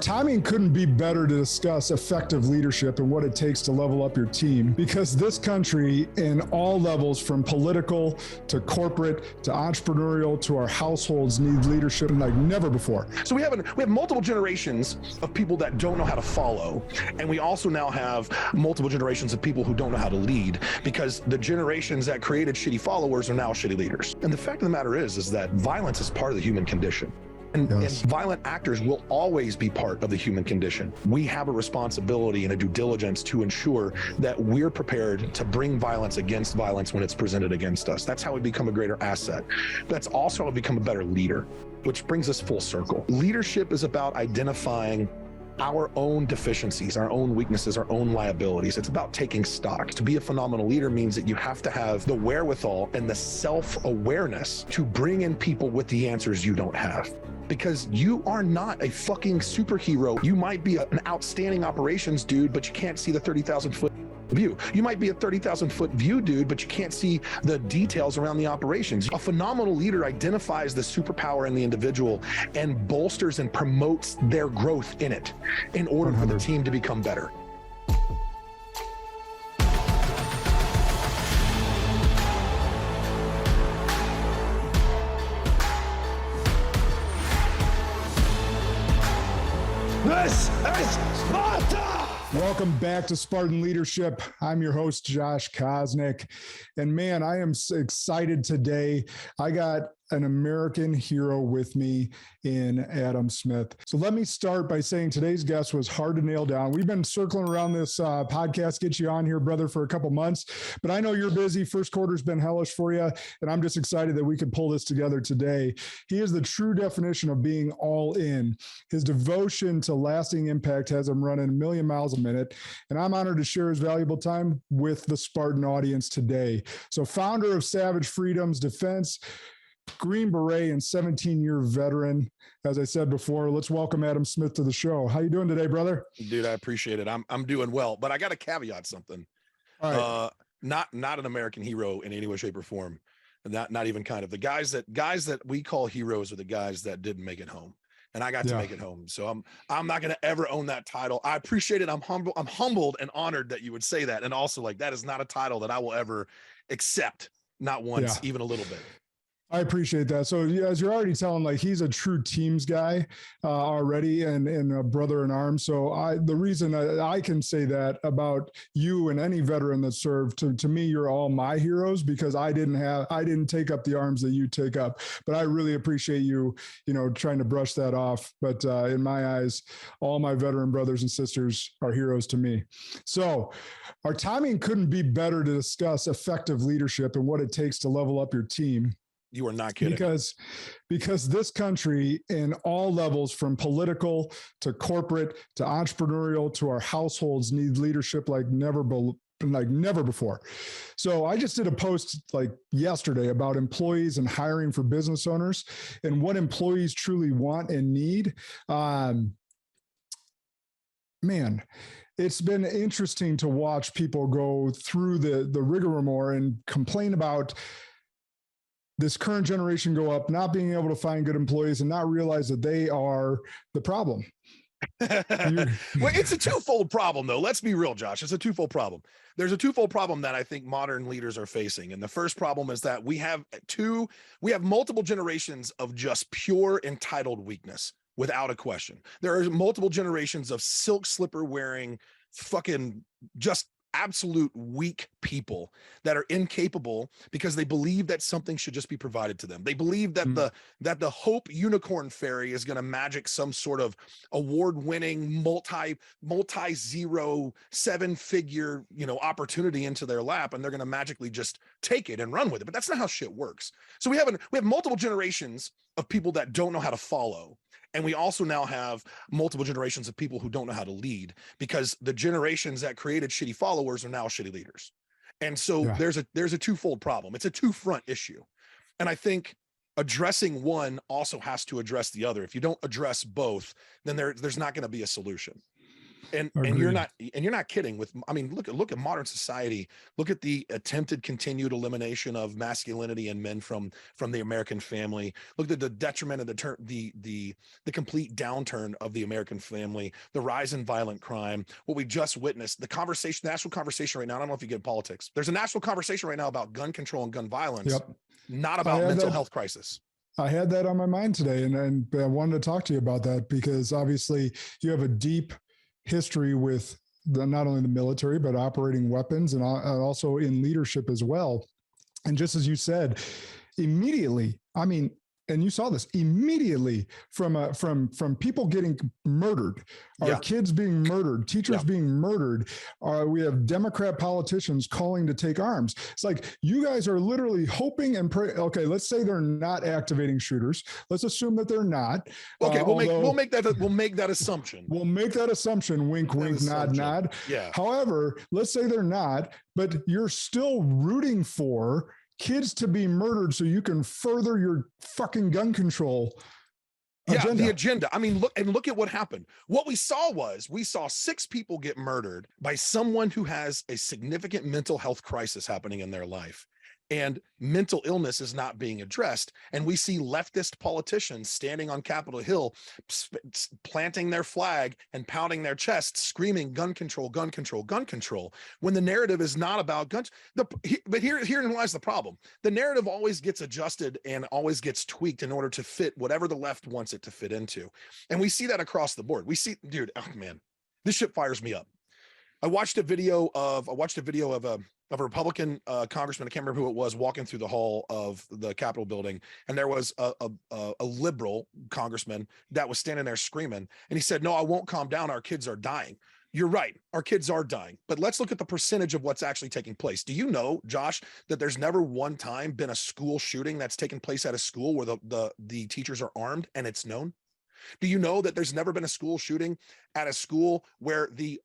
timing couldn't be better to discuss effective leadership and what it takes to level up your team, because this country in all levels, from political to corporate to entrepreneurial to our households, need leadership like never before. So we have multiple generations of people that don't know how to follow, and we also now have multiple generations of people who don't know how to lead, because the generations that created shitty followers are now shitty leaders. And the fact of the matter is that violence is part of the human condition. And violent actors will always be part of the human condition. We have a responsibility and a due diligence to ensure that we're prepared to bring violence against violence when it's presented against us. That's how we become a greater asset. That's also how we become a better leader, which brings us full circle. Leadership is about identifying our own deficiencies, our own weaknesses, our own liabilities. It's about taking stock. To be a phenomenal leader means that you have to have the wherewithal and the self-awareness to bring in people with the answers you don't have. Because you are not a fucking superhero. You might be an outstanding operations dude, but you can't see the 30,000 foot view. You might be a 30,000 foot view dude, but you can't see the details around the operations. A phenomenal leader identifies the superpower in the individual and bolsters and promotes their growth in it in order for the team to become better. This is Sparta! Welcome back to Spartan Leadership. I'm your host, Josh Kosnick. And man, I am so excited today. I got an American hero with me in Adam Smith. So let me start by saying today's guest was hard to nail down. We've been circling around this podcast, get you on here, brother, for a couple months, but I know you're busy. First quarter's been hellish for you, and I'm just excited that we could pull this together today. He is the true definition of being all in. His devotion to lasting impact has him running a million miles a minute, and I'm honored to share his valuable time with the Spartan audience today. So founder of Savage Freedoms Defense, Green Beret, and 17-year veteran. As I said before, let's welcome Adam Smith to the show. How you doing today, brother? Dude, I appreciate it. I'm doing well, but I got to caveat something. All right. Not an American hero in any way, shape, or form. Not even kind of. The guys that we call heroes are the guys that didn't make it home. And I got to make it home. So I'm not going to ever own that title. I appreciate it. I'm humbled and honored that you would say that. And also, like, that is not a title that I will ever accept, not once, even a little bit. I appreciate that. So as you're already telling, like, he's a true teams guy already, and a brother in arms. So the reason I can say that about you and any veteran that served, to me, you're all my heroes, because I didn't take up the arms that you take up. But I really appreciate you, trying to brush that off. But in my eyes, all my veteran brothers and sisters are heroes to me. So our timing couldn't be better to discuss effective leadership and what it takes to level up your team. You are not kidding. Because this country in all levels, from political to corporate to entrepreneurial to our households, need leadership like never before. So I just did a post like yesterday about employees and hiring for business owners and what employees truly want and need. Man, it's been interesting to watch people go through the rigmarole and complain about this current generation go up, not being able to find good employees and not realize that they are the problem. Well, it's a twofold problem, though. Let's be real, Josh. It's a twofold problem. There's a twofold problem that I think modern leaders are facing. And the first problem is that we have multiple generations of just pure entitled weakness, without a question. There are multiple generations of silk slipper wearing, fucking just absolute weak people that are incapable because they believe that something should just be provided to them. They believe that the Hope Unicorn Fairy is going to magic some sort of award-winning multi-zero 7-figure, opportunity into their lap, and they're going to magically just take it and run with it. But that's not how shit works. So we have multiple generations of people that don't know how to follow. And we also now have multiple generations of people who don't know how to lead, because the generations that created shitty followers are now shitty leaders. And so there's a twofold problem. It's a two-front issue. And I think addressing one also has to address the other. If you don't address both, then there's not going to be a solution. And you're not kidding with, I mean, look at modern society. Look at the attempted continued elimination of masculinity and men from the American family. Look at the detriment of the complete downturn of the American family, the rise in violent crime, what we just witnessed, the national conversation right now. I don't know if you get politics. There's a national conversation right now about gun control and gun violence, not about mental health crisis. I had that on my mind today, and I wanted to talk to you about that because obviously you have a deep history with not only the military, but operating weapons and also in leadership as well. And just as you said, immediately, I mean, and you saw this immediately from people getting murdered, our kids being murdered, teachers being murdered. We have Democrat politicians calling to take arms. It's like you guys are literally hoping and pray. Okay, let's say they're not activating shooters. Let's assume that they're not. Okay, we'll make that assumption. We'll make that assumption. Wink, wink, nod, nod. Yeah. However, let's say they're not, but you're still rooting for kids to be murdered so you can further your fucking gun control agenda. The agenda. I mean, look at what happened. What we saw 6 people get murdered by someone who has a significant mental health crisis happening in their life. And mental illness is not being addressed. And we see leftist politicians standing on Capitol Hill, planting their flag and pounding their chests, screaming gun control, gun control, gun control, when the narrative is not about guns. But herein lies the problem. The narrative always gets adjusted and always gets tweaked in order to fit whatever the left wants it to fit into. And we see that across the board. We see, dude, oh man, this shit fires me up. I watched a video of a Republican congressman, I can't remember who it was, walking through the hall of the Capitol building, and there was a liberal congressman that was standing there screaming, and he said, "No, I won't calm down. Our kids are dying." You're right, our kids are dying, but let's look at the percentage of what's actually taking place. Do you know, Josh, that there's never one time been a school shooting that's taken place at a school where the teachers are armed and it's known? Do you know that there's never been a school shooting at a school where the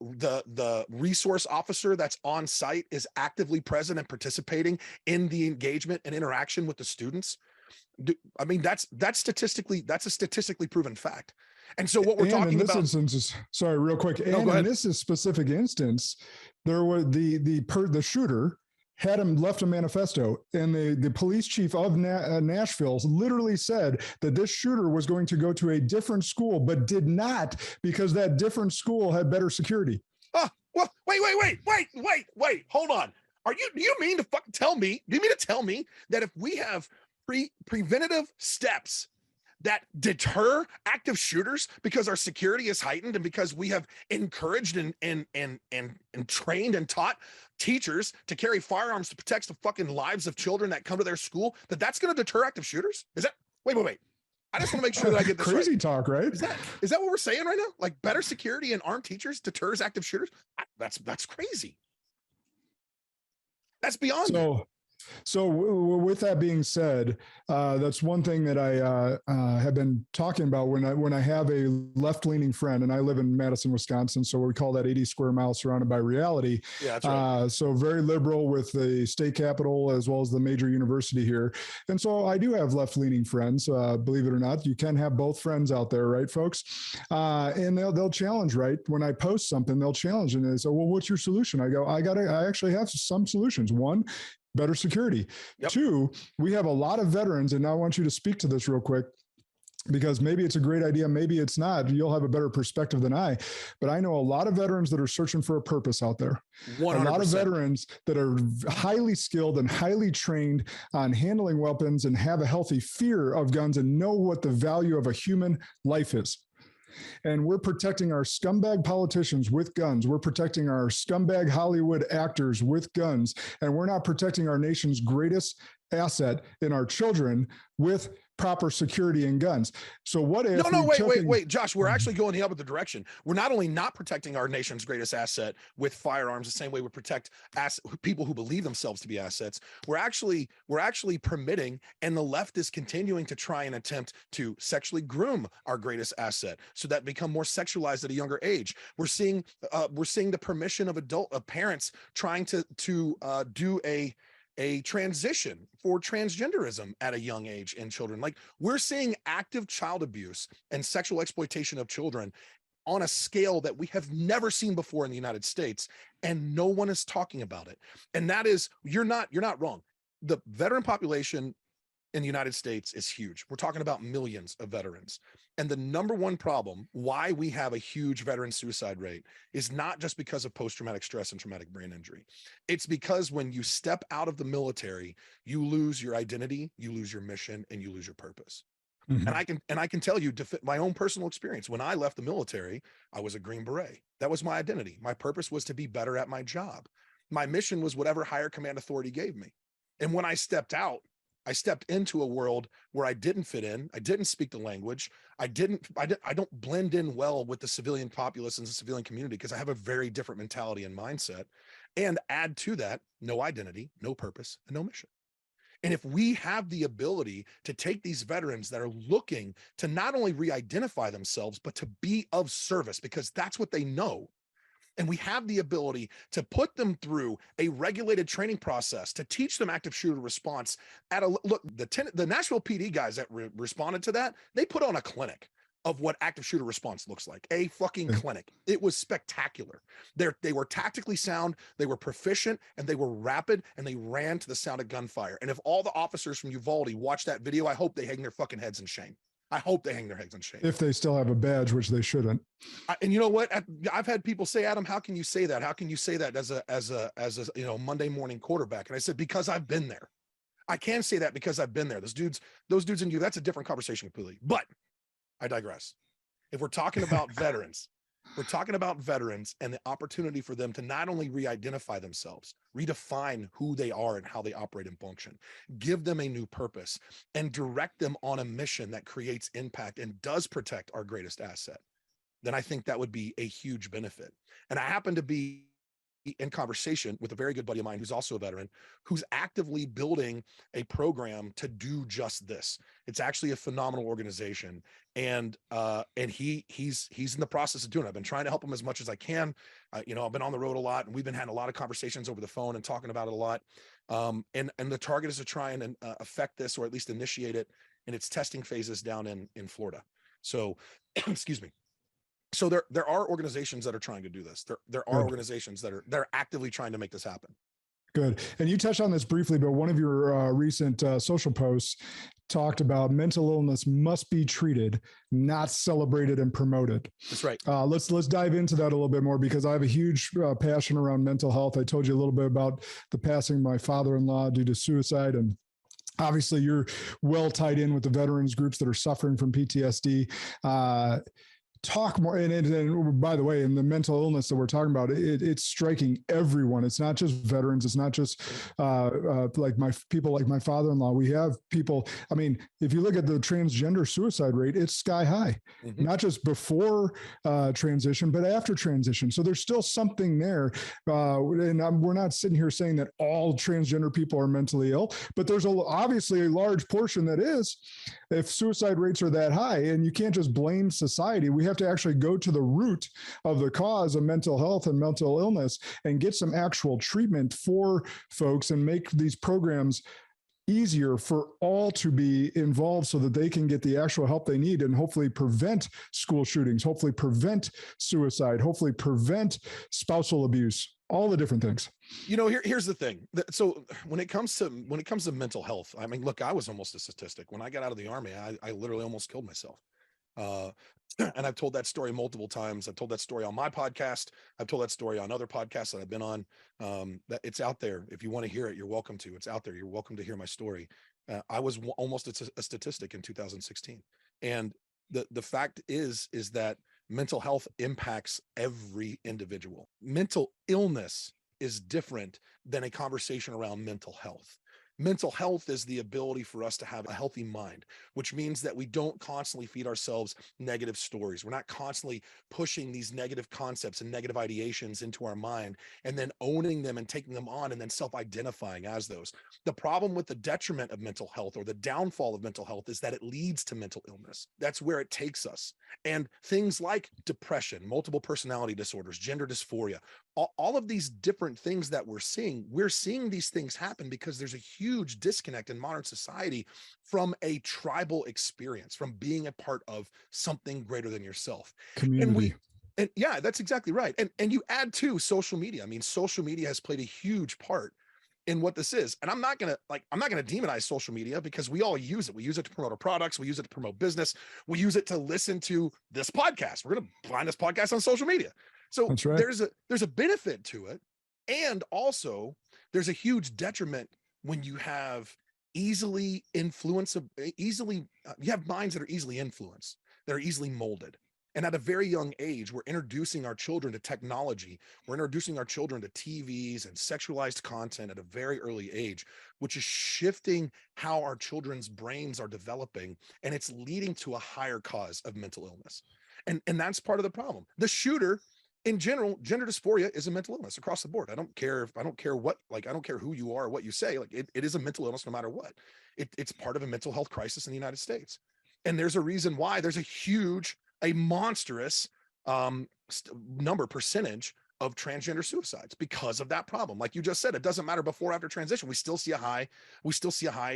resource officer that's on site is actively present and participating in the engagement and interaction with the students? I mean, that's a statistically proven fact. And so what we're talking about in this instance, sorry, real quick. And in this specific instance, there was the shooter had him left a manifesto, and the police chief of Nashville literally said that this shooter was going to go to a different school, but did not, because that different school had better security. Oh, well, wait, hold on. Do you mean to tell me that if we have preventative steps that deter active shooters because our security is heightened and because we have encouraged and trained and taught teachers to carry firearms to protect the fucking lives of children that come to their school, that's going to deter active shooters? Is that, wait. I just want to make sure that I get this crazy right. Talk, right? Is that what we're saying right now? Like better security and armed teachers deters active shooters? That's crazy. That's beyond me. So with that being said, that's one thing that I have been talking about when I have a left-leaning friend, and I live in Madison, Wisconsin, so we call that 80 square miles surrounded by reality. Yeah, that's right. So very liberal with the state capital as well as the major university here. And so I do have left-leaning friends, believe it or not. You can have both friends out there, right, folks? And they'll challenge, right? When I post something, they'll challenge, and they say, well, what's your solution? I go, I actually have some solutions. One, better security. Yep. 2, we have a lot of veterans, and I want you to speak to this real quick, because maybe it's a great idea, maybe it's not. You'll have a better perspective than I, but I know a lot of veterans that are searching for a purpose out there. 100%. A lot of veterans that are highly skilled and highly trained on handling weapons and have a healthy fear of guns and know what the value of a human life is. And we're protecting our scumbag politicians with guns. We're protecting our scumbag Hollywood actors with guns. And we're not protecting our nation's greatest asset in our children with proper security and guns. So what if wait, Josh, we're actually going the opposite direction. We're not only not protecting our nation's greatest asset with firearms the same way we protect people who believe themselves to be assets. We're actually permitting, and the left is continuing to try and attempt to sexually groom our greatest asset so that become more sexualized at a younger age. We're seeing the permission of parents trying to do a transition for transgenderism at a young age in children. Like, we're seeing active child abuse and sexual exploitation of children on a scale that we have never seen before in the United States, and no one is talking about it. And that is, you're not wrong. The veteran population in the United States is huge. We're talking about millions of veterans. And the number one problem why we have a huge veteran suicide rate is not just because of post-traumatic stress and traumatic brain injury. It's because when you step out of the military, you lose your identity, you lose your mission, and you lose your purpose. Mm-hmm. And I can tell you, to fit my own personal experience, when I left the military, I was a Green Beret. That was my identity. My purpose was to be better at my job. My mission was whatever higher command authority gave me. And when I stepped out, I stepped into a world where I didn't fit in. I didn't speak the language. I don't blend in well with the civilian populace and the civilian community because I have a very different mentality and mindset. And add to that, no identity, no purpose, and no mission. And if we have the ability to take these veterans that are looking to not only re-identify themselves, but to be of service, because that's what they know, and we have the ability to put them through a regulated training process to teach them active shooter response the Nashville PD guys that responded to that, they put on a clinic of what active shooter response looks like, a fucking clinic. It was spectacular. They were tactically sound, they were proficient, and they were rapid, and they ran to the sound of gunfire. And if all the officers from Uvalde watch that video, I hope they hang their fucking heads in shame. I hope they hang their heads in shame. If they still have a badge, which they shouldn't. And you know what? I've had people say, Adam, how can you say that? How can you say that as a Monday morning quarterback? And I said, because I've been there. I can say that because I've been there. Those dudes in you, that's a different conversation completely. But I digress. If we're talking about veterans, we're talking about veterans and the opportunity for them to not only re-identify themselves, redefine who they are and how they operate and function, give them a new purpose, and direct them on a mission that creates impact and does protect our greatest asset, then I think that would be a huge benefit. And I happen to be in conversation with a very good buddy of mine who's also a veteran, who's actively building a program to do just this. It's actually a phenomenal organization, and he's in the process of doing it. I've been trying to help him as much as I can. I've been on the road a lot, and we've been having a lot of conversations over the phone and talking about it a lot. And the target is to try and affect this, or at least initiate it in its testing phases down in Florida. So, excuse me. So there are organizations that are trying to do this. There are organizations that are actively trying to make this happen. Good. And you touched on this briefly, but one of your recent social posts talked about mental illness must be treated, not celebrated and promoted. That's right. Let's dive into that a little bit more, because I have a huge passion around mental health. I told you a little bit about the passing of my father-in-law due to suicide, and obviously you're well tied in with the veterans groups that are suffering from PTSD. Talk more. And by the way, in the mental illness that we're talking about, it's striking everyone. It's not just veterans. It's not just like my father-in-law. We have people. I mean, if you look at the transgender suicide rate, it's sky high, not just before transition, but after transition. So there's still something there. And we're not sitting here saying that all transgender people are mentally ill, but there's obviously a large portion that is, if suicide rates are that high. And you can't just blame society. We have to actually go to the root of the cause of mental health and mental illness and get some actual treatment for folks and make these programs easier for all to be involved so that they can get the actual help they need and hopefully prevent school shootings, hopefully prevent suicide, hopefully prevent spousal abuse, all the different things. Here's the thing. So when it comes to mental health, I mean, look, I was almost a statistic. When I got out of the Army, I literally almost killed myself. And I've told that story multiple times. I've told that story on my podcast. I've told that story on other podcasts that I've been on. That it's out there. If you want to hear it, you're welcome to. It's out there. You're welcome to hear my story. I was almost a statistic in 2016. And the fact is that mental health impacts every individual. Mental illness is different than a conversation around mental health. Mental health is the ability for us to have a healthy mind, which means that we don't constantly feed ourselves negative stories. We're not constantly pushing these negative concepts and negative ideations into our mind and then owning them and taking them on and then self-identifying as those. The problem with the detriment of mental health, or the downfall of mental health, is that it leads to mental illness. That's where it takes us. And things like depression, multiple personality disorders, gender dysphoria, all of these different things that we're seeing these things happen because there's a huge disconnect in modern society from a tribal experience, from being a part of something greater than yourself. Community. And yeah, that's exactly right. And you add to social media. I mean, social media has played a huge part in what this is. And I'm not gonna demonize social media, because we all use it. We use it to promote our products, we use it to promote business, we use it to listen to this podcast. We're gonna find this podcast on social media. So That's right. there's a benefit to it. And also there's a huge detriment when you have you have minds that are easily influenced, that are easily molded. And at a very young age, we're introducing our children to technology. We're introducing our children to TVs and sexualized content at a very early age, which is shifting how our children's brains are developing. And it's leading to a higher cause of mental illness. And that's part of the problem. The shooter, in general, gender dysphoria is a mental illness across the board. I don't care who you are or what you say. Like it is a mental illness no matter what. It's part of a mental health crisis in the United States. And there's a reason why there's a monstrous percentage of transgender suicides because of that problem. Like you just said, it doesn't matter before or after transition. We still see a high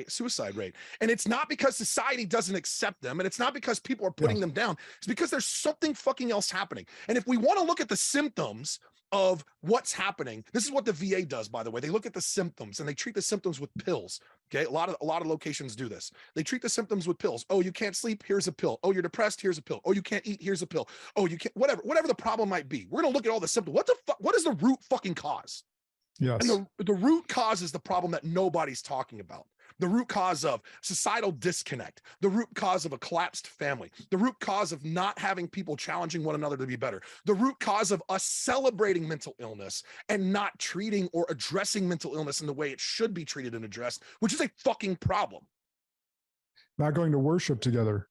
suicide rate. And it's not because society doesn't accept them. And it's not because people are putting them down. It's because there's something fucking else happening. And if we want to look at the symptoms of what's happening, this is what the VA does, by the way. They look at the symptoms and they treat the symptoms with pills. Okay. A lot of locations do this. They treat the symptoms with pills. Oh, you can't sleep. Here's a pill. Oh, you're depressed. Here's a pill. Oh, you can't eat. Here's a pill. Oh, you can't, whatever the problem might be. We're going to look at all the symptoms. What is the root fucking cause? Yes. And the root cause is the problem that nobody's talking about. The root cause of societal disconnect, the root cause of a collapsed family, the root cause of not having people challenging one another to be better, the root cause of us celebrating mental illness and not treating or addressing mental illness in the way it should be treated and addressed, which is a fucking problem. Not going to worship together.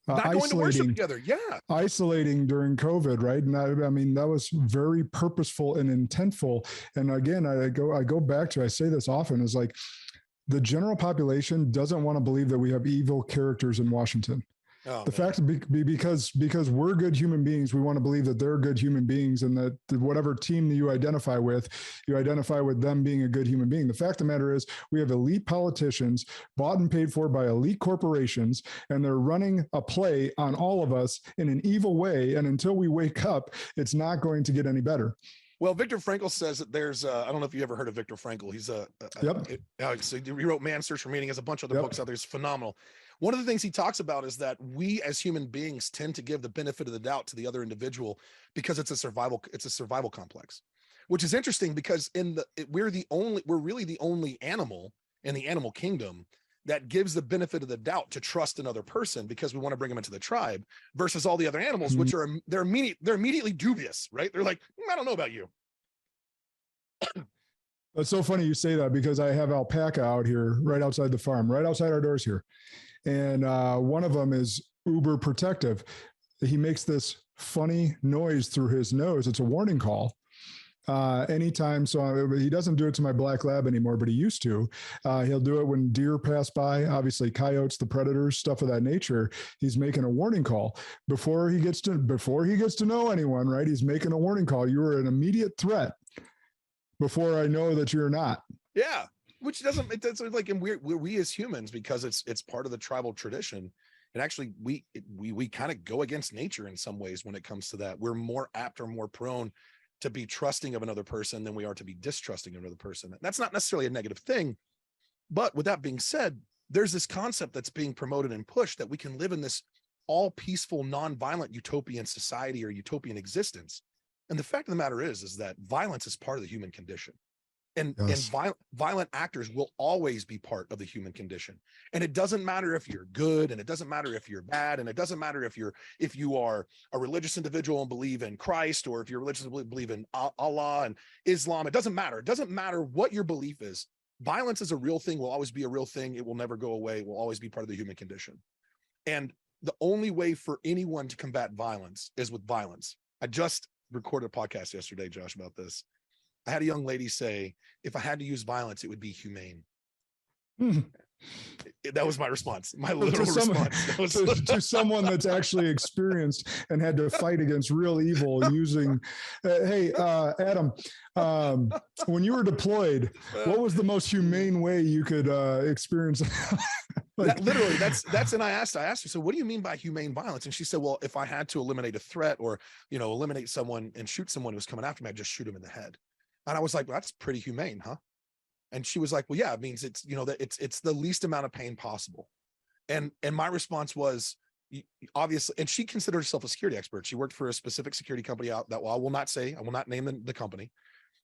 Not going to worship together. Yeah. Isolating during COVID. Right. And I mean, that was very purposeful and intentful. And again, I go back to, I say this often, is like, the general population doesn't want to believe that we have evil characters in Washington. Fact because we're good human beings, we want to believe that they're good human beings, and that whatever team that you identify with them being a good human being. The fact of the matter is we have elite politicians bought and paid for by elite corporations, and they're running a play on all of us in an evil way. And until we wake up, it's not going to get any better. Well, Viktor Frankl says that there's, I don't know if you ever heard of Viktor Frankl. He's so he wrote Man's Search for Meaning, has a bunch of other books out there. It's phenomenal. One of the things he talks about is that we as human beings tend to give the benefit of the doubt to the other individual because it's a survival complex, which is interesting because we're really the only animal in the animal kingdom that gives the benefit of the doubt to trust another person because we want to bring them into the tribe, versus all the other animals, which are they're immediately dubious, right? They're like, I don't know about you. It's so funny you say that, because I have alpaca out here right outside the farm, right outside our doors here. And one of them is uber protective. He makes this funny noise through his nose. It's a warning call. Anytime. So he doesn't do it to my black lab anymore, but he used to. He'll do it when deer pass by, obviously coyotes, the predators, stuff of that nature. He's making a warning call before he gets to know anyone, right? He's making a warning call. You are an immediate threat before I know that you're not. Yeah. Which doesn't, it's like, and we as humans, because it's part of the tribal tradition. And actually we kind of go against nature in some ways when it comes to that. We're more apt or more prone to be trusting of another person than we are to be distrusting of another person. That's not necessarily a negative thing. But with that being said, there's this concept that's being promoted and pushed that we can live in this all peaceful, non-violent utopian society or utopian existence. And the fact of the matter is that violence is part of the human condition. And violent actors will always be part of the human condition. And it doesn't matter if you're good, and it doesn't matter if you're bad, and it doesn't matter if you are a religious individual and believe in Christ, or if you're religious and believe in Allah and Islam. It doesn't matter. It doesn't matter what your belief is. Violence is a real thing, will always be a real thing. It will never go away. It will always be part of the human condition. And the only way for anyone to combat violence is with violence. I just recorded a podcast yesterday, Josh, about this. I had a young lady say, if I had to use violence, it would be humane. That was my response. My literal response. To someone that's actually experienced and had to fight against real evil using, hey, Adam, when you were deployed, what was the most humane way you could experience? Like, literally, and I asked her, so what do you mean by humane violence? And she said, well, if I had to eliminate a threat or, eliminate someone and shoot someone who was coming after me, I'd just shoot him in the head. And I was like, well, that's pretty humane, huh? And she was like, well, yeah, it means it's, that it's the least amount of pain possible. And my response was, obviously, and she considered herself a security expert. She worked for a specific security company out that, well, I will not name the company.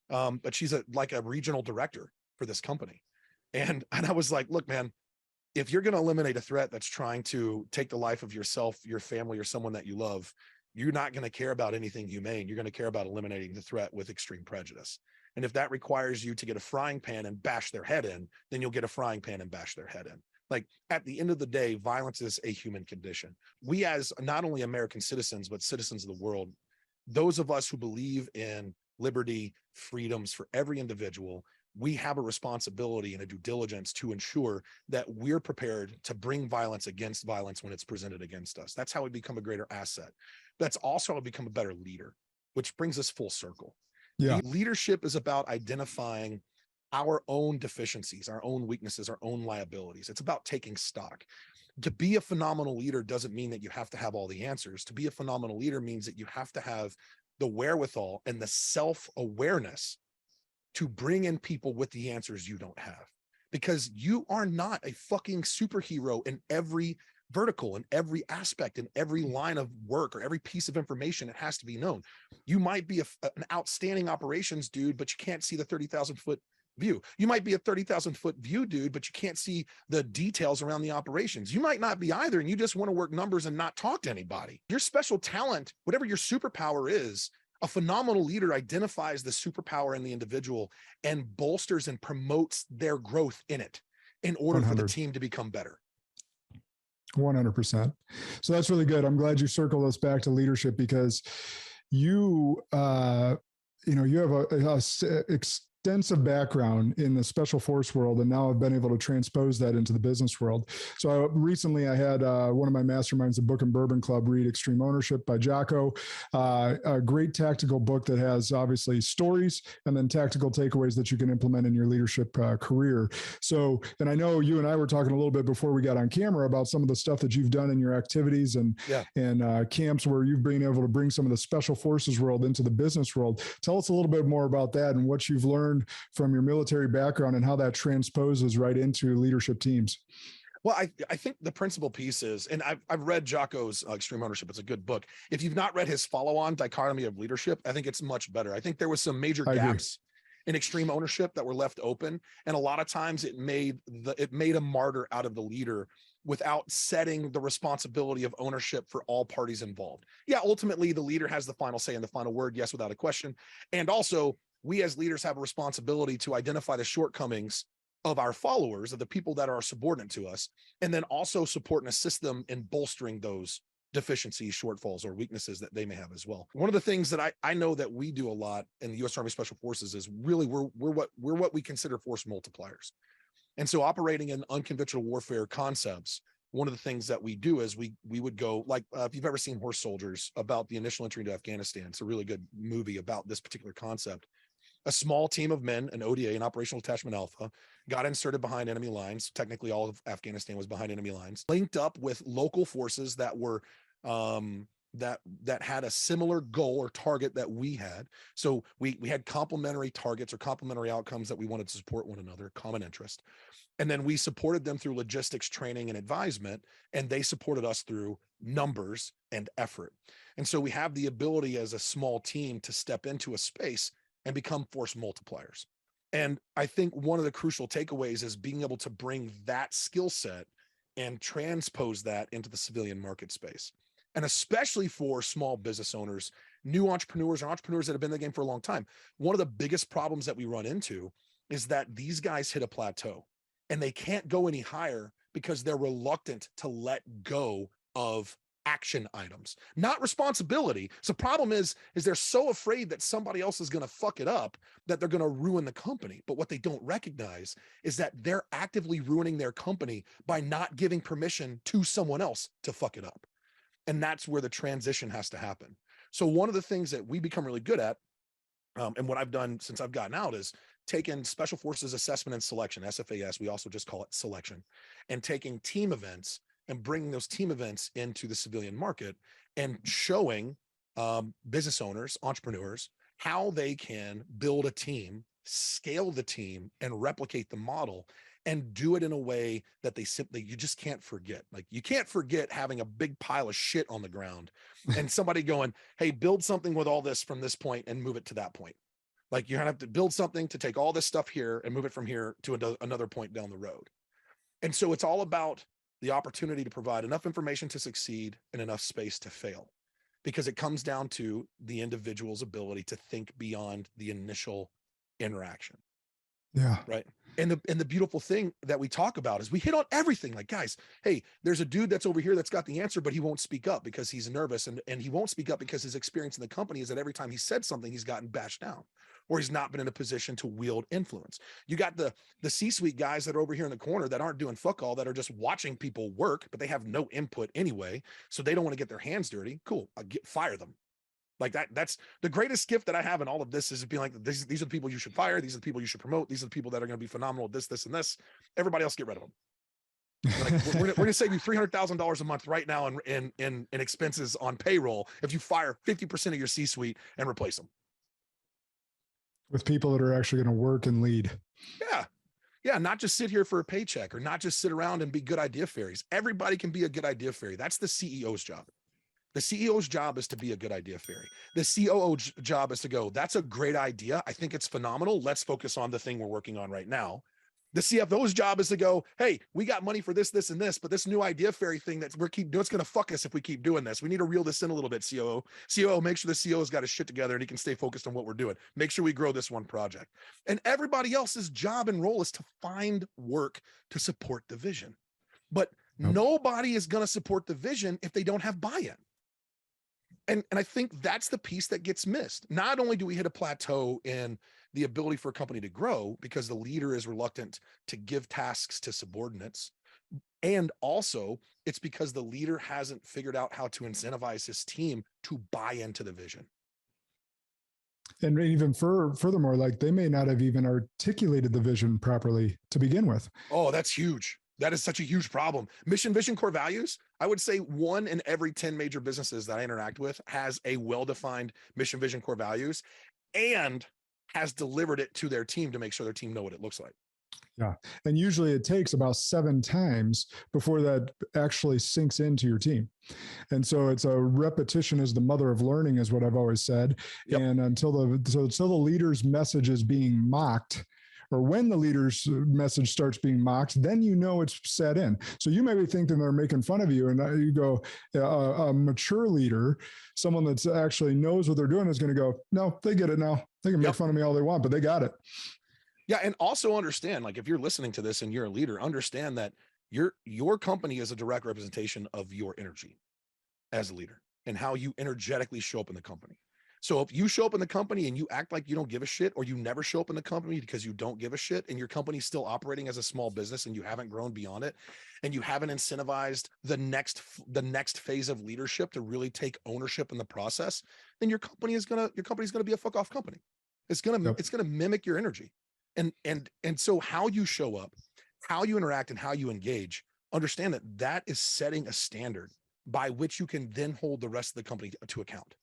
But she's like a regional director for this company. And I was like, look, man, if you're going to eliminate a threat that's trying to take the life of yourself, your family, or someone that you love, you're not going to care about anything humane. You're going to care about eliminating the threat with extreme prejudice. And if that requires you to get a frying pan and bash their head in, then you'll get a frying pan and bash their head in. Like, at the end of the day, violence is a human condition. We, as not only American citizens, but citizens of the world, those of us who believe in liberty, freedoms for every individual, we have a responsibility and a due diligence to ensure that we're prepared to bring violence against violence when it's presented against us. That's how we become a greater asset. That's also how we become a better leader, which brings us full circle. Yeah. Leadership is about identifying our own deficiencies, our own weaknesses, our own liabilities. It's about taking stock. To be a phenomenal leader doesn't mean that you have to have all the answers. To be a phenomenal leader means that you have to have the wherewithal and the self-awareness to bring in people with the answers you don't have, because you are not a fucking superhero in every vertical, in every aspect, in every line of work, or every piece of information. It has to be known. You might be an outstanding operations dude, but you can't see the 30,000 foot view. You might be a 30,000 foot view dude, but you can't see the details around the operations. You might not be either, and you just want to work numbers and not talk to anybody. Your special talent, whatever your superpower is, a phenomenal leader identifies the superpower in the individual and bolsters and promotes their growth in it in order 100. for the team to become better. 100%. So that's really good. I'm glad you circled us back to leadership, because you have a extensive background in the special force world, and now I've been able to transpose that into the business world. So recently I had one of my masterminds, the Book and Bourbon Club, read Extreme Ownership by Jocko, a great tactical book that has obviously stories and then tactical takeaways that you can implement in your leadership career. So, and I know you and I were talking a little bit before we got on camera about some of the stuff that you've done in your activities and camps where you've been able to bring some of the special forces world into the business world. Tell us a little bit more about that and what you've learned from your military background and how that transposes right into leadership teams. Well, I think the principal piece is, and I've read Jocko's Extreme Ownership. It's a good book. If you've not read his follow-on Dichotomy of Leadership, I think it's much better. I think there was some major gaps in Extreme Ownership that were left open, and a lot of times it made a martyr out of the leader without setting the responsibility of ownership for all parties involved. Yeah, ultimately the leader has the final say and the final word, yes, without a question. And also, we as leaders have a responsibility to identify the shortcomings of our followers, of the people that are subordinate to us, and then also support and assist them in bolstering those deficiencies, shortfalls, or weaknesses that they may have as well. One of the things that I know that we do a lot in the U.S. Army Special Forces is really we're what we consider force multipliers. And so, operating in unconventional warfare concepts, one of the things that we do is we would go, like, if you've ever seen Horse Soldiers, about the initial entry into Afghanistan, it's a really good movie about this particular concept. A small team of men, an ODA, an Operational Detachment Alpha, got inserted behind enemy lines. Technically, all of Afghanistan was behind enemy lines, linked up with local forces that were that had a similar goal or target that we had. So we had complementary targets or complementary outcomes that we wanted to support one another, common interest. And then we supported them through logistics, training, and advisement, and they supported us through numbers and effort. And so we have the ability as a small team to step into a space and become force multipliers. And I think one of the crucial takeaways is being able to bring that skill set and transpose that into the civilian market space. And especially for small business owners, new entrepreneurs, or entrepreneurs that have been in the game for a long time. One of the biggest problems that we run into is that these guys hit a plateau and they can't go any higher because they're reluctant to let go of action items, not responsibility. So the problem is they're so afraid that somebody else is going to fuck it up that they're going to ruin the company. But what they don't recognize is that they're actively ruining their company by not giving permission to someone else to fuck it up. And that's where the transition has to happen. So one of the things that we become really good at, and what I've done since I've gotten out, is taken Special Forces Assessment and Selection, SFAS, we also just call it selection, and taking team events and bringing those team events into the civilian market and showing business owners, entrepreneurs, how they can build a team, scale the team, and replicate the model, and do it in a way that you just can't forget. Like, you can't forget having a big pile of shit on the ground and somebody going, hey, build something with all this from this point and move it to that point. Like, you're gonna have to build something to take all this stuff here and move it from here to another point down the road. And so it's all about the opportunity to provide enough information to succeed and enough space to fail, because it comes down to the individual's ability to think beyond the initial interaction. Yeah. Right. And the beautiful thing that we talk about is we hit on everything. Like, guys, hey, there's a dude that's over here that's got the answer, but he won't speak up because he's nervous. And he won't speak up because his experience in the company is that every time he said something, he's gotten bashed down, or he's not been in a position to wield influence. You got the C-suite guys that are over here in the corner that aren't doing fuck all, that are just watching people work, but they have no input anyway. So they don't want to get their hands dirty. Cool. Fire them. Like that's the greatest gift that I have in all of this, is being like, these are the people you should fire. These are the people you should promote. These are the people that are going to be phenomenal at this, and this. Everybody else, get rid of them. Like, we're going to save you $300,000 a month right now in expenses on payroll if you fire 50% of your C-suite and replace them with people that are actually going to work and lead. Yeah. Not just sit here for a paycheck, or not just sit around and be good idea fairies. Everybody can be a good idea fairy. That's the CEO's job. The CEO's job is to be a good idea fairy. The COO's job is to go, that's a great idea. I think it's phenomenal. Let's focus on the thing we're working on right now. The CFO's job is to go, hey, we got money for this, this, and this, but this new idea fairy thing that we're keep doing, it's going to fuck us if we keep doing this. We need to reel this in a little bit, COO. COO, make sure the COO's got his shit together and he can stay focused on what we're doing. Make sure we grow this one project. And everybody else's job and role is to find work to support the vision. But nobody is going to support the vision if they don't have buy-in. And I think that's the piece that gets missed. Not only do we hit a plateau in the ability for a company to grow because the leader is reluctant to give tasks to subordinates, and also it's because the leader hasn't figured out how to incentivize his team to buy into the vision. And even furthermore, like, they may not have even articulated the vision properly to begin with. Oh, that's huge. That is such a huge problem. Mission, vision, core values. I would say 1 in every 10 major businesses that I interact with has a well-defined mission, vision, core values, and has delivered it to their team to make sure their team know what it looks like. Yeah. And usually it takes about 7 times before that actually sinks into your team. And so it's a repetition is the mother of learning, is what I've always said. Yep. And until the leader's message is being mocked, or when the leader's message starts being mocked, then you know it's set in. So you may be thinking they're making fun of you, and you go, a mature leader, someone that's actually knows what they're doing, is going to go, no, they get it now. They can make fun of me all they want, but they got it. Yeah. And also understand, like, if you're listening to this and you're a leader, understand that your company is a direct representation of your energy as a leader and how you energetically show up in the company. So if you show up in the company and you act like you don't give a shit, or you never show up in the company because you don't give a shit, and your company's still operating as a small business and you haven't grown beyond it, and you haven't incentivized the next phase of leadership to really take ownership in the process, then your company's gonna be a fuck off company. It's gonna mimic your energy. And so how you show up, how you interact, and how you engage, understand that is setting a standard by which you can then hold the rest of the company to account.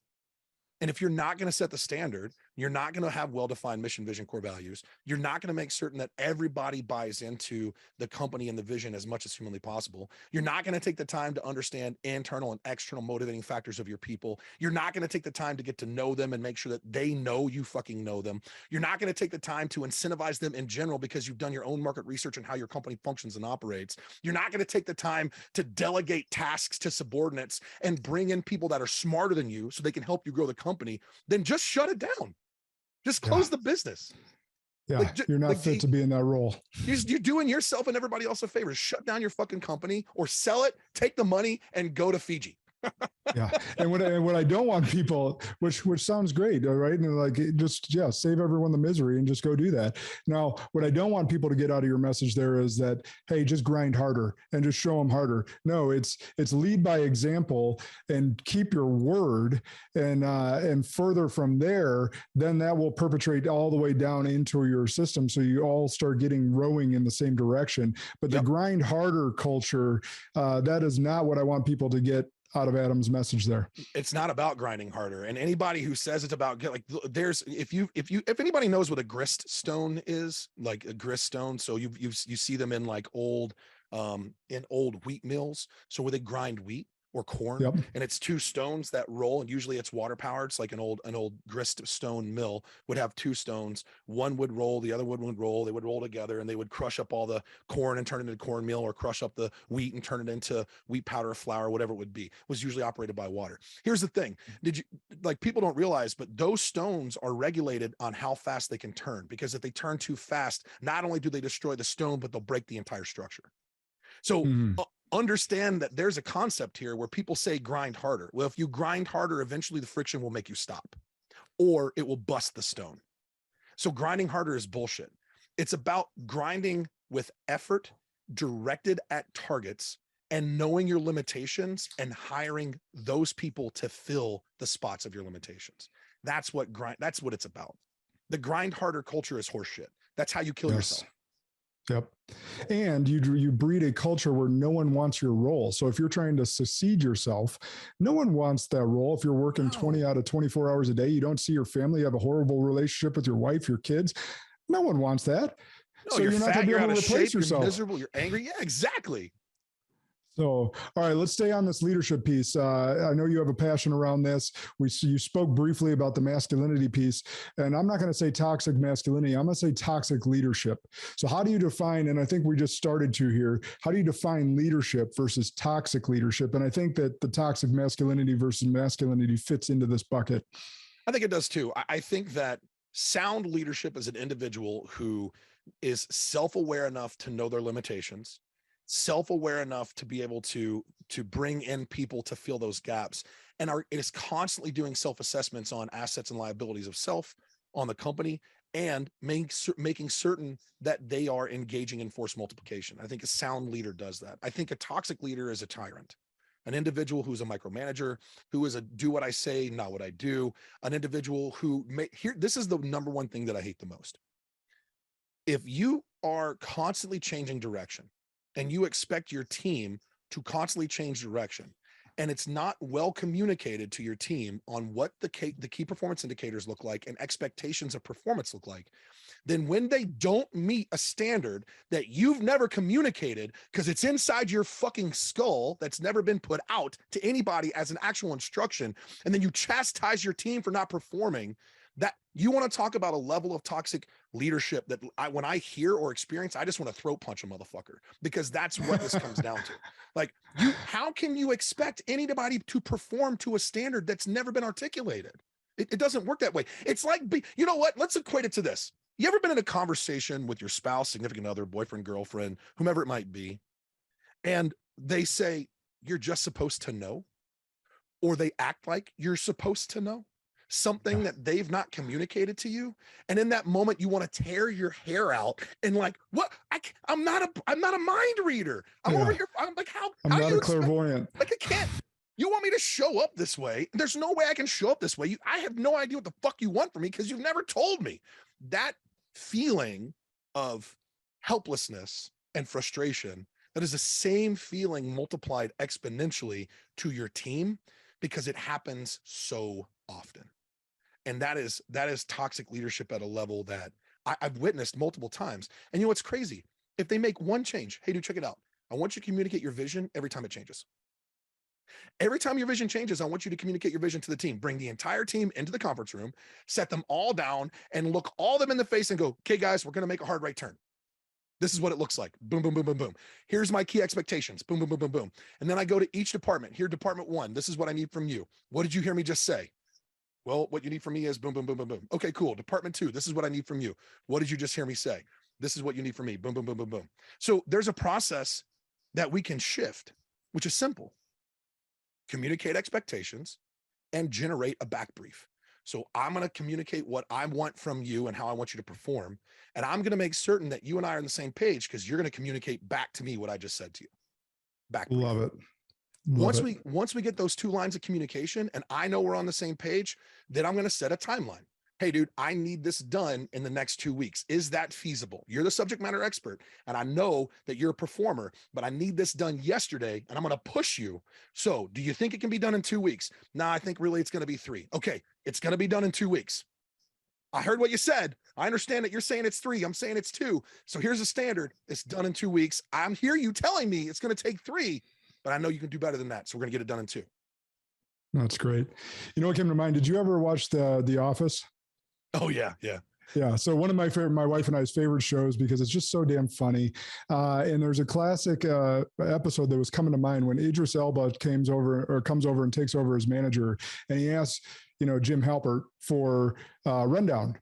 And if you're not going to set the standard, you're not going to have well-defined mission, vision, core values. You're not going to make certain that everybody buys into the company and the vision as much as humanly possible. You're not going to take the time to understand internal and external motivating factors of your people. You're not going to take the time to get to know them and make sure that they know you fucking know them. You're not going to take the time to incentivize them in general because you've done your own market research on how your company functions and operates. You're not going to take the time to delegate tasks to subordinates and bring in people that are smarter than you so they can help you grow the company. Then just shut it down. Just close the business. Yeah, you're not fit to be in that role. You're doing yourself and everybody else a favor. Shut down your fucking company or sell it, take the money, and go to Fiji. Yeah. And what I don't want people, which sounds great. All right. And like, save everyone the misery and just go do that. Now, what I don't want people to get out of your message there is that, hey, just grind harder and just show them harder. No, it's lead by example and keep your word, and further from there, then that will perpetrate all the way down into your system. So you all start rowing in the same direction. But the grind harder culture, that is not what I want people to get out of Adam's message there. It's not about grinding harder. And anybody who says it's about if anybody knows what a grist stone is, like a grist stone. So you see them in like old wheat mills. So where they grind wheat or corn, and it's two stones that roll, and usually it's water powered. It's like an old grist stone mill would have two stones. One would roll, the other one would roll. They would roll together, and they would crush up all the corn and turn it into cornmeal, or crush up the wheat and turn it into wheat powder or flour, whatever it would be. It was usually operated by water. Here's the thing: people don't realize, but those stones are regulated on how fast they can turn, because if they turn too fast, not only do they destroy the stone, but they'll break the entire structure. So understand that there's a concept here where people say grind harder. Well, if you grind harder, eventually the friction will make you stop, or it will bust the stone. So grinding harder is bullshit. It's about grinding with effort directed at targets and knowing your limitations and hiring those people to fill the spots of your limitations. That's what it's about. The grind harder culture is horseshit. That's how you kill yourself. Yep. And you breed a culture where no one wants your role. So if you're trying to succeed yourself, no one wants that role. If you're working 20 out of 24 hours a day, you don't see your family, you have a horrible relationship with your wife, your kids. No one wants that. No, so you're not fat, going to be able out to of replace shape, yourself. You're miserable, you're angry. Yeah, exactly. So, all right, let's stay on this leadership piece. I know you have a passion around this. You spoke briefly about the masculinity piece, and I'm not going to say toxic masculinity. I'm going to say toxic leadership. So how do you define, and I think we just started to here, how do you define leadership versus toxic leadership? And I think that the toxic masculinity versus masculinity fits into this bucket. I think it does too. I think that sound leadership is an individual who is self-aware enough to know their limitations, self-aware enough to be able to bring in people to fill those gaps, and is constantly doing self-assessments on assets and liabilities of self, on the company, and making certain that they are engaging in force multiplication. I think a sound leader does that. I think a toxic leader is a tyrant, an individual who's a micromanager, who is a do what I say, not what I do, an individual who this is the number one thing that I hate the most. If you are constantly changing direction, and you expect your team to constantly change direction, and it's not well communicated to your team on what the key performance indicators look like and expectations of performance look like, then when they don't meet a standard that you've never communicated, because it's inside your fucking skull that's never been put out to anybody as an actual instruction, and then you chastise your team for not performing, that you want to talk about a level of toxic leadership that when I hear or experience, I just want to throat punch a motherfucker, because that's what this comes down to. Like, how can you expect anybody to perform to a standard that's never been articulated? It doesn't work that way. It's like, you know what? Let's equate it to this. You ever been in a conversation with your spouse, significant other, boyfriend, girlfriend, whomever it might be, and they say, you're just supposed to know, or they act like you're supposed to know something that they've not communicated to you, and in that moment you want to tear your hair out and like, what? I'm not a mind reader. I'm over here. I'm like, I'm not a clairvoyant. Like, I can't. You want me to show up this way? There's no way I can show up this way. I have no idea what the fuck you want from me, because you've never told me. That feeling of helplessness and frustration, that is the same feeling multiplied exponentially to your team, because it happens so often. And that is toxic leadership at a level that I've witnessed multiple times. And you know what's crazy? If they make one change, hey, dude, check it out. I want you to communicate your vision every time it changes. Every time your vision changes, I want you to communicate your vision to the team. Bring the entire team into the conference room, set them all down, and look all of them in the face and go, okay, guys, we're going to make a hard right turn. This is what it looks like. Boom, boom, boom, boom, boom. Here's my key expectations. Boom, boom, boom, boom, boom. And then I go to each department. Here, department one, this is what I need from you. What did you hear me just say? Well, what you need from me is boom, boom, boom, boom, boom. Okay, cool. Department two, this is what I need from you. What did you just hear me say? This is what you need from me. Boom, boom, boom, boom, boom. So there's a process that we can shift, which is simple. communicate expectations, and generate a back brief. So I'm going to communicate what I want from you and how I want you to perform. And I'm going to make certain that you and I are on the same page, because you're going to communicate back to me what I just said to you. Back brief. Love it. Once we get those 2 lines of communication and I know we're on the same page, then I'm going to set a timeline. Hey, dude, I need this done in the next 2 weeks. Is that feasible? You're the subject matter expert, and I know that you're a performer, but I need this done yesterday, and I'm going to push you. So do you think it can be done in 2 weeks? No, I think really it's going to be 3. Okay, it's going to be done in 2 weeks. I heard what you said. I understand that you're saying it's 3. I'm saying it's 2. So here's a standard. It's done in 2 weeks. I'm hear you telling me it's going to take 3, but I know you can do better than that. So we're going to get it done in 2. That's great. You know what came to mind? Did you ever watch The Office? Oh yeah. Yeah. So one of my wife and I's favorite shows, because it's just so damn funny. And there's a classic episode that was coming to mind when Idris Elba comes over and takes over as manager, and he asks, Jim Halpert for rundown.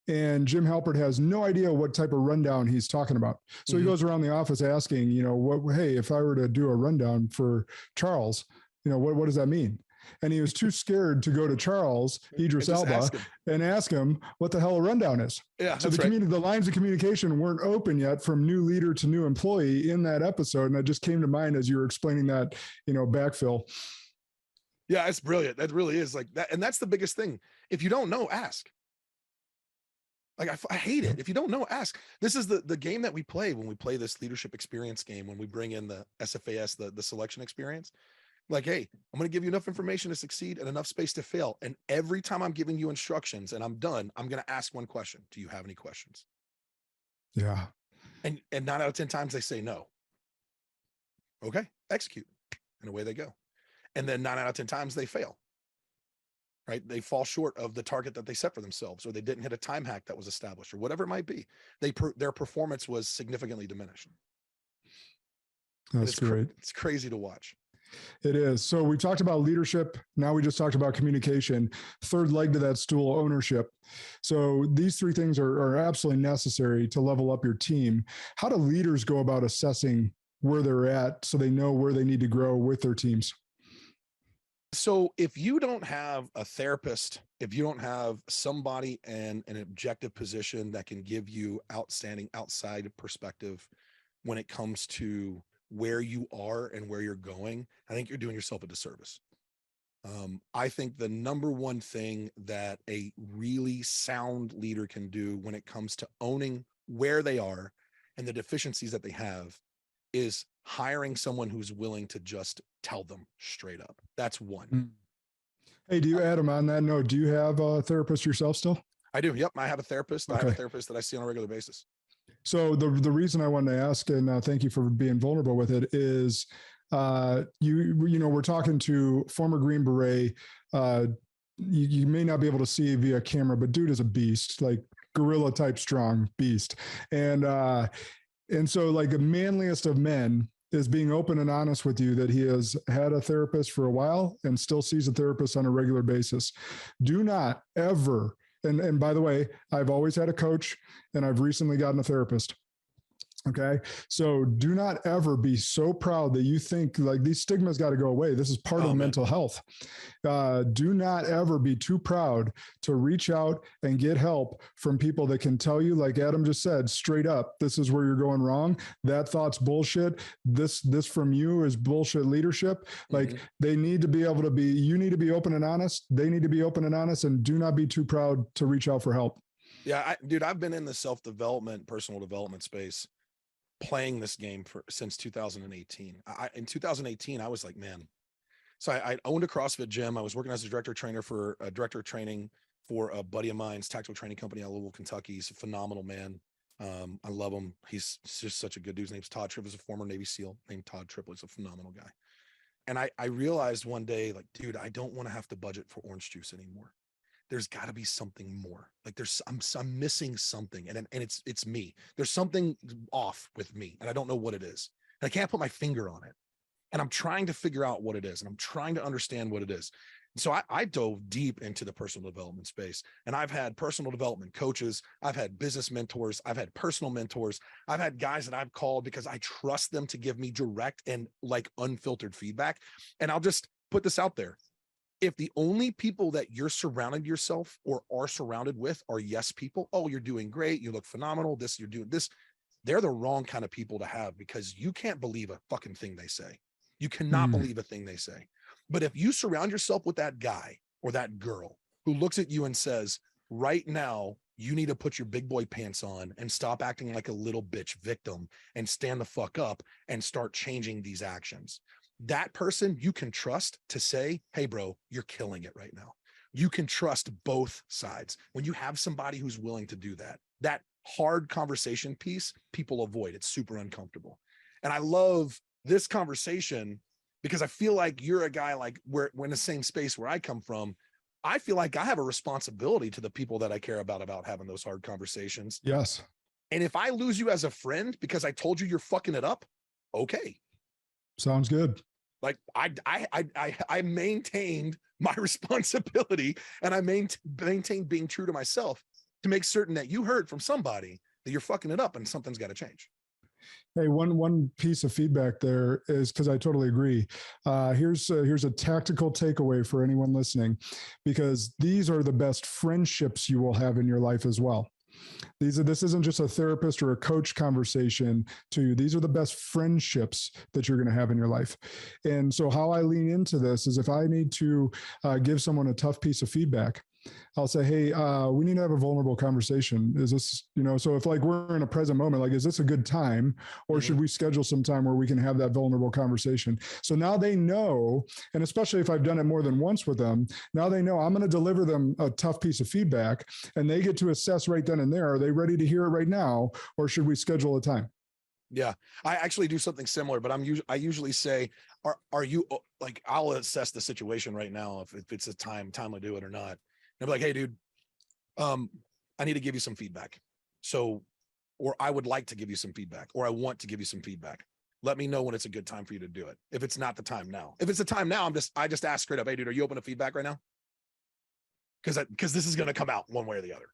And Jim Halpert has no idea what type of rundown he's talking about. So he goes around the office asking, hey, if I were to do a rundown for Charles, what does that mean? And he was too scared to go to Charles, Idris Elba, and ask him what the hell a rundown is. Yeah, so the lines of communication weren't open yet from new leader to new employee in that episode. And that just came to mind as you were explaining that, backfill. Yeah, it's brilliant. That really is like that. And that's the biggest thing. If you don't know, ask. Like, I hate it. If you don't know, ask. This is the game that we play when we play this leadership experience game, when we bring in the SFAS, the selection experience. Like, hey, I'm going to give you enough information to succeed and enough space to fail. And every time I'm giving you instructions and I'm done, I'm going to ask one question. Do you have any questions? Yeah. And 9 out of 10 times they say no. Okay, execute. And away they go. And then 9 out of 10 times they fail. Right? They fall short of the target that they set for themselves, or they didn't hit a time hack that was established, or whatever it might be. Their performance was significantly diminished. That's great. It's crazy to watch. It is. So we talked about leadership. Now we just talked about communication. Third leg to that stool, ownership. So these 3 things are absolutely necessary to level up your team. How do leaders go about assessing where they're at so they know where they need to grow with their teams? So if you don't have a therapist, if you don't have somebody in an objective position that can give you outstanding outside perspective when it comes to where you are and where you're going, I think you're doing yourself a disservice. I think the number one thing that a really sound leader can do when it comes to owning where they are and the deficiencies that they have is hiring someone who's willing to just tell them straight up. That's one. Hey, Adam, on that note, do you have a therapist yourself still? I do. Yep. I have a therapist. Okay. I have a therapist that I see on a regular basis. So the reason I wanted to ask, and thank you for being vulnerable with it, is we're talking to former Green Beret. You may not be able to see via camera, but dude is a beast, like gorilla type strong beast. And so like the manliest of men is being open and honest with you that he has had a therapist for a while and still sees a therapist on a regular basis. Do not ever, and by the way, I've always had a coach and I've recently gotten a therapist. Okay. So do not ever be so proud that you think like these stigmas got to go away. This is part of mental health. Do not ever be too proud to reach out and get help from people that can tell you, like Adam just said, straight up, this is where you're going wrong. That thought's bullshit. This from you is bullshit leadership. Like they need to be able to you need to be open and honest. They need to be open and honest, and do not be too proud to reach out for help. Yeah. I've been in the self-development, personal development space, playing this game since 2018. In 2018, I was like, man. So I owned a CrossFit gym. I was working as a director of training for a buddy of mine's tactical training company out of Louisville, Kentucky. He's a phenomenal man. I love him. He's just such a good dude. His name's Todd Tripp. He's a former Navy SEAL named Todd Tripp. He's a phenomenal guy. And I realized one day, like, dude, I don't want to have to budget for orange juice anymore. There's got to be something more. Like I'm missing something, and it's me. There's something off with me, and I don't know what it is. And I can't put my finger on it. And I'm trying to figure out what it is, and I'm trying to understand what it is. So I dove deep into the personal development space, and I've had personal development coaches. I've had business mentors. I've had personal mentors. I've had guys that I've called because I trust them to give me direct and like unfiltered feedback. And I'll just put this out there. If the only people that you're surrounded yourself or are surrounded with are yes people, oh, you're doing great, you look phenomenal, this, you're doing this, they're the wrong kind of people to have, because you can't believe a fucking thing they say. You cannot believe a thing they say. But if you surround yourself with that guy or that girl who looks at you and says, right now, you need to put your big boy pants on and stop acting like a little bitch victim and stand the fuck up and start changing these actions. That person you can trust to say, hey, bro, you're killing it right now. You can trust both sides. When you have somebody who's willing to do that, that hard conversation piece, people avoid. It's super uncomfortable. And I love this conversation because I feel like you're a guy like we're in the same space where I come from. I feel like I have a responsibility to the people that I care about having those hard conversations. Yes. And if I lose you as a friend because I told you you're fucking it up, okay. Sounds good. Like I maintained my responsibility, and I maintained being true to myself to make certain that you heard from somebody that you're fucking it up and something's got to change. Hey, one piece of feedback there is, because I totally agree. Here's a tactical takeaway for anyone listening, because these are the best friendships you will have in your life as well. This isn't just a therapist or a coach conversation to you. These are the best friendships that you're going to have in your life. And so how I lean into this is, if I need to give someone a tough piece of feedback, I'll say, hey, we need to have a vulnerable conversation. Is this, so if like we're in a present moment, like, is this a good time, or should we schedule some time where we can have that vulnerable conversation? So now they know, and especially if I've done it more than once with them, now they know I'm going to deliver them a tough piece of feedback, and they get to assess right then and there, are they ready to hear it right now, or should we schedule a time? Yeah, I actually do something similar, but I usually say, are you like, I'll assess the situation right now if it's a time to do it or not. And I'm like, hey, dude, I need to give you some feedback. So, or I would like to give you some feedback, or I want to give you some feedback. Let me know when it's a good time for you to do it. If it's not the time now, if it's the time now, I just ask straight up, hey, dude, are you open to feedback right now? Because this is going to come out one way or the other.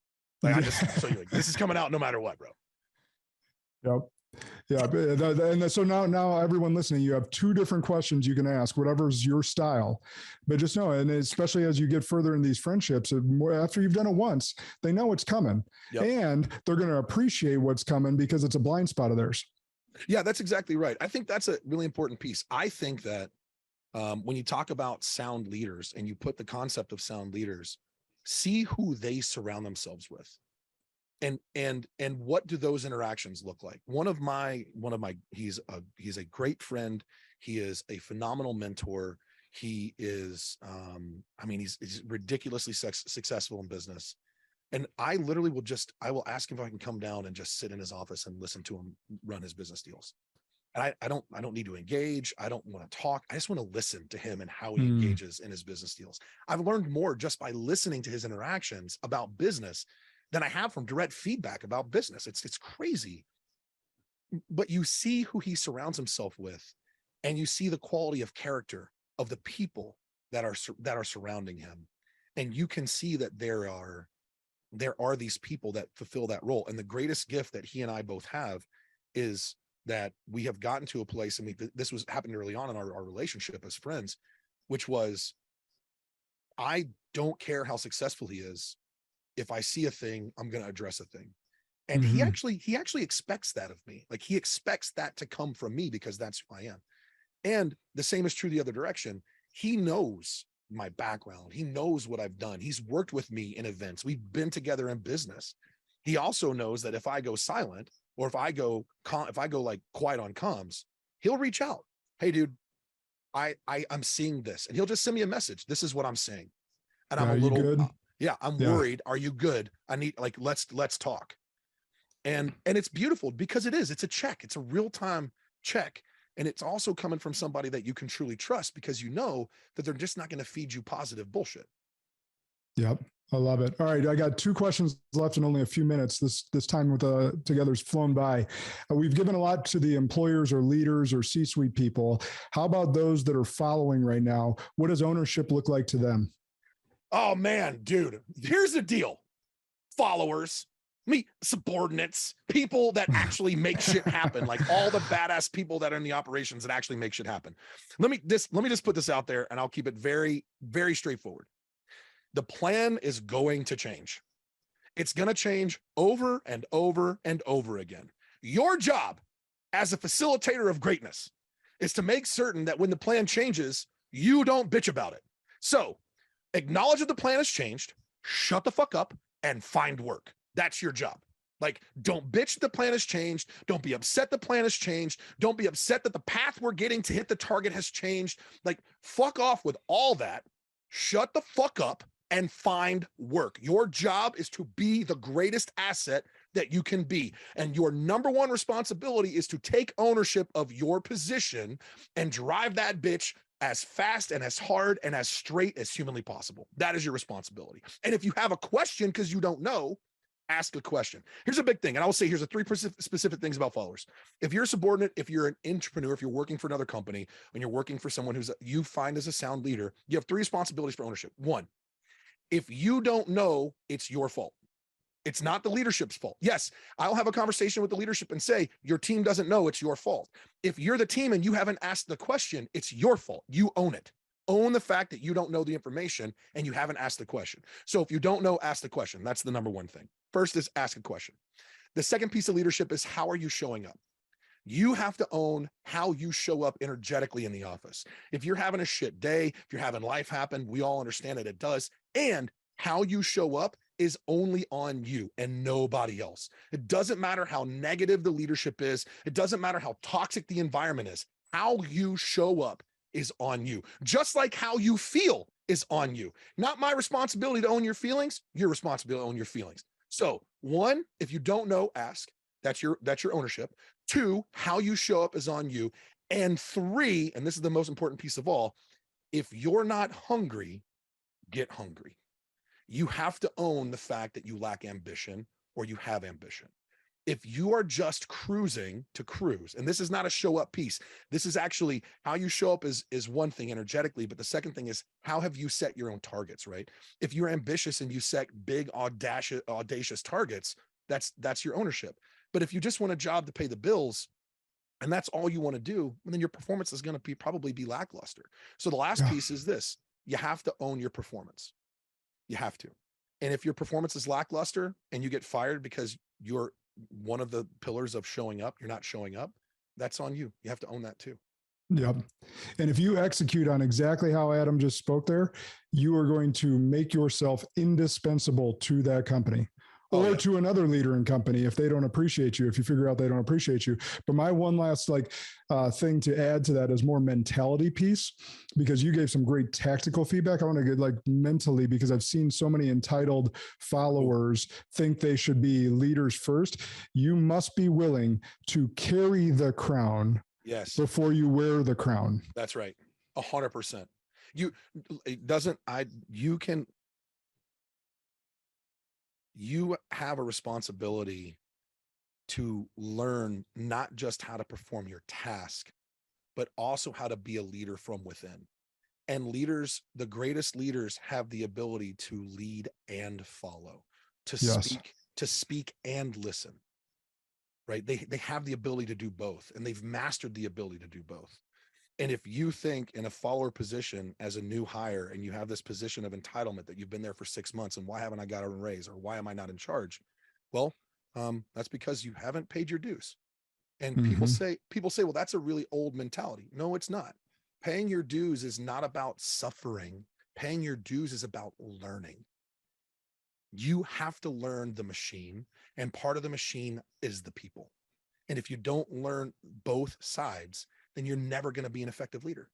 Like, so you're like, this is coming out no matter what, bro. Yep. Yeah. And so now everyone listening, you have two different questions you can ask, whatever's your style. But just know, and especially as you get further in these friendships, after you've done it once, they know it's coming. Yep. And they're going to appreciate what's coming because it's a blind spot of theirs. Yeah, that's exactly right. I think that's a really important piece. I think that when you talk about sound leaders and you put the concept of sound leaders, see who they surround themselves with. And what do those interactions look like? One of my he's a great friend. He is a phenomenal mentor. He is he's ridiculously successful in business. And I literally I will ask him if I can come down and just sit in his office and listen to him run his business deals. And I don't need to engage. I don't want to talk. I just want to listen to him and how he engages in his business deals. I've learned more just by listening to his interactions about business than I have from direct feedback about business. It's crazy. But you see who he surrounds himself with, and you see the quality of character of the people that are surrounding him. And you can see that there are these people that fulfill that role. And the greatest gift that he and I both have is that we have gotten to a place, and this happened early on in our relationship as friends, which was, I don't care how successful he is. If I see a thing, I'm going to address a thing. And he actually expects that of me. Like, he expects that to come from me because that's who I am. And the same is true the other direction. He knows my background. He knows what I've done. He's worked with me in events. We've been together in business. He also knows that if I go silent, or if I go like quiet on comms, he'll reach out. Hey, dude, I'm seeing this. And he'll just send me a message. This is what I'm seeing. And I'm a little good. I'm worried. Are you good? I need, like, let's talk. And it's beautiful because it's a check. It's a real-time check. And it's also coming from somebody that you can truly trust, because you know that they're just not going to feed you positive bullshit. Yep. I love it. All right. I got 2 questions left and only a few minutes. This time with together's flown by. We've given a lot to the employers or leaders or C-suite people. How about those that are following right now? What does ownership look like to them? Oh man, dude, here's the deal. Followers, subordinates, people that actually make shit happen, like all the badass people that are in the operations that actually make shit happen. Let me just put this out there and I'll keep it very, very straightforward. The plan is going to change. It's going to change over and over and over again. Your job as a facilitator of greatness is to make certain that when the plan changes, you don't bitch about it. So acknowledge that the plan has changed, shut the fuck up, and find work. That's your job. Like, don't bitch the plan has changed. Don't be upset the plan has changed. Don't be upset that the path we're getting to hit the target has changed. Like, fuck off with all that. Shut the fuck up and find work. Your job is to be the greatest asset that you can be. And your number one responsibility is to take ownership of your position and drive that bitch as fast and as hard and as straight as humanly possible. That is your responsibility. And if you have a question because you don't know, ask a question. Here's a big thing. And I will say, here's the 3 specific things about followers. If you're a subordinate, if you're an entrepreneur, if you're working for another company, when you're working for someone you find as a sound leader, you have 3 responsibilities for ownership. 1, if you don't know, it's your fault. It's not the leadership's fault. Yes, I'll have a conversation with the leadership and say, your team doesn't know, it's your fault. If you're the team and you haven't asked the question, it's your fault. You own it. Own the fact that you don't know the information and you haven't asked the question. So if you don't know, ask the question. That's the number one thing. First is ask a question. The second piece of leadership is, how are you showing up? You have to own how you show up energetically in the office. If you're having a shit day, if you're having life happen, we all understand that it does. And how you show up is only on you and nobody else. It doesn't matter how negative the leadership is. It doesn't matter how toxic the environment is. How you show up is on you. Just like how you feel is on you. Not my responsibility to own your feelings, your responsibility to own your feelings. So 1, if you don't know, ask. That's your ownership. 2, how you show up is on you. And 3, and this is the most important piece of all, if you're not hungry, get hungry. You have to own the fact that you lack ambition or you have ambition. If you are just cruising to cruise, and this is not a show up piece, this is actually how you show up is one thing energetically, but the second thing is, how have you set your own targets, right? If you're ambitious and you set big, audacious targets, that's your ownership. But if you just want a job to pay the bills, and that's all you want to do, then your performance is going to probably be lackluster. So the last piece is this: you have to own your performance. You have to. And if your performance is lackluster and you get fired because you're one of the pillars of showing up, you're not showing up, that's on you. You have to own that too. Yep. And if you execute on exactly how Adam just spoke there, you are going to make yourself indispensable to that company. Or to another leader in company if they don't appreciate you, if you figure out they don't appreciate you. But my one last thing to add to that is more mentality piece, because you gave some great tactical feedback. I want to get mentally, because I've seen so many entitled followers think they should be leaders first. You must be willing to carry the crown before you wear the crown. That's right. 100%. You have a responsibility to learn not just how to perform your task, but also how to be a leader from within. And leaders, the greatest leaders, have the ability to lead and follow, to speak and listen, right? They have the ability to do both, and they've mastered the ability to do both. And if you think in a follower position as a new hire, and you have this position of entitlement that you've been there for 6 months, and why haven't I got a raise, or why am I not in charge? Well, that's because you haven't paid your dues. And people say, well, that's a really old mentality. No, it's not. Paying your dues is not about suffering. Paying your dues is about learning. You have to learn the machine, and part of the machine is the people. And if you don't learn both sides, then you're never going to be an effective leader.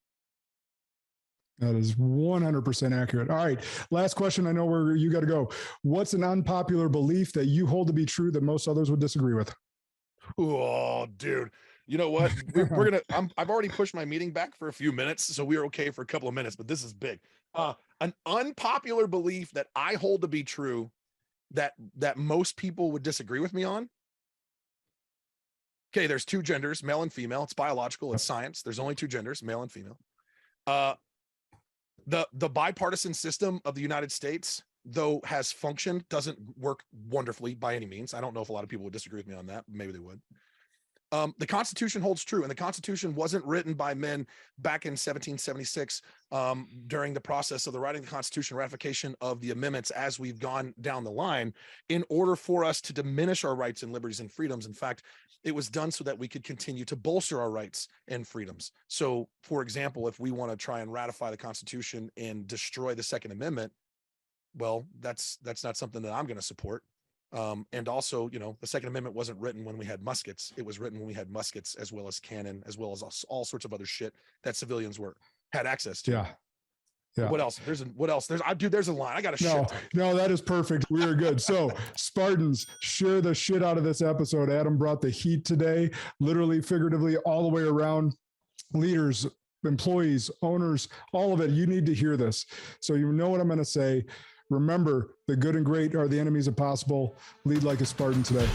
That is 100% accurate. All right. Last question. I know where you got to go. What's an unpopular belief that you hold to be true that most others would disagree with? Oh, dude. You know what? I've already pushed my meeting back for a few minutes, so we're okay for a couple of minutes, but this is big. An unpopular belief that I hold to be true that most people would disagree with me on. Okay, there's two genders, male and female. It's biological, it's science. There's only two genders, male and female. The bipartisan system of the United States, though has functioned, doesn't work wonderfully by any means. I don't know if a lot of people would disagree with me on that. Maybe they would. The Constitution holds true, and the Constitution wasn't written by men back in 1776 during the process of the writing of the Constitution, ratification of the amendments as we've gone down the line, in order for us to diminish our rights and liberties and freedoms. In fact, it was done so that we could continue to bolster our rights and freedoms. So, for example, if we want to try and ratify the Constitution and destroy the Second Amendment, well, that's not something that I'm going to support. And also, the Second Amendment wasn't written when we had muskets. It was written when we had muskets, as well as cannon, as well as all sorts of other shit that civilians had access to. Yeah. What else? There's a line. I got a shit. No, that is perfect. We are good. So Spartans, share the shit out of this episode. Adam brought the heat today, literally, figuratively, all the way around. Leaders, employees, owners, all of it. You need to hear this. So you know what I'm going to say. Remember, the good and great are the enemies of possible. Lead like a Spartan today.